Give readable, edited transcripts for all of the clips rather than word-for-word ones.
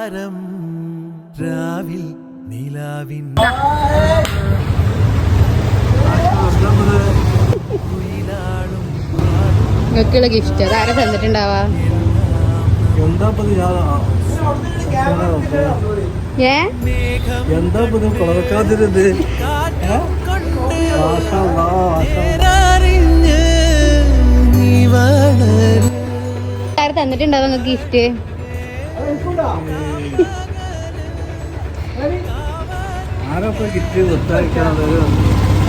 താരം രാവിൽ നിലാവിൻ നിങ്ങൾക്കുള്ള ഗിഫ്റ്റ് അതാരെ തന്നിട്ടുണ്ടാവാ? എന്താ കളക്കാതിരുത് ആരെ തന്നിട്ടുണ്ടാവാ നിങ്ങൾക്ക് ഗിഫ്റ്റ്?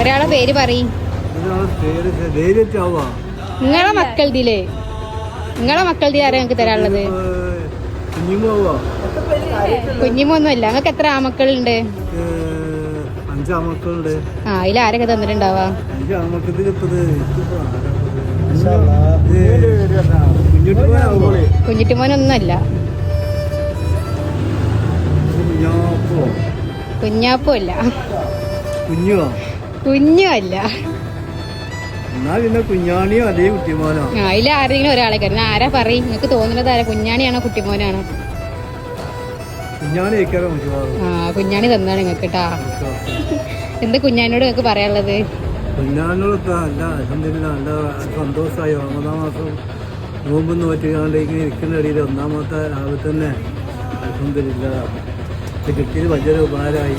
ഒരാളെ പേര് പറയും. നിങ്ങളെ മക്കളുടെ ആരാ ഞങ്ങൾക്ക് തരാനുള്ളത്? കുഞ്ഞിമൊന്നുമല്ല. നിങ്ങൾക്ക് എത്ര ആമക്കളുണ്ട്? 5 ആമക്കളുണ്ട്. ആ, അതിൽ ആരൊക്കെ തന്നിട്ടുണ്ടാവാ? കുഞ്ഞിട്ടുമോനൊന്നുമല്ല. കുഞ്ഞാപ്പോ അല്ല. കുഞ്ഞുമല്ല. കുഞ്ഞാണിയോ അതേ കുട്ടിമോനോ? അതിൽ ആരെങ്കിലും ഒരാളെ കരുതുന്ന ആരാ പറയും? നിങ്ങൾക്ക് തോന്നുന്നത് ആരാ? കുഞ്ഞാണിയാണോ കുട്ടിമോനാണോ? ആ, കുഞ്ഞാണി തന്നാണ് നിങ്ങൾക്ക് കേട്ടാ. എന്താ കുഞ്ഞാണിയോട് നിങ്ങൾക്ക് പറയാനുള്ളത്? കുഞ്ഞാനോട് നല്ല സന്തോഷമായി. 9-ാം മാസം നോമ്പ് നോറ്റിക്കാണ്ട് ഇങ്ങനെ ഇരിക്കുന്ന ഇടയിൽ 1-ാമത്തെ രാവിലെ തന്നെ അൽഹംദുലില്ലാ കിട്ടിയത് വലിയൊരു ഉപകാരമായി.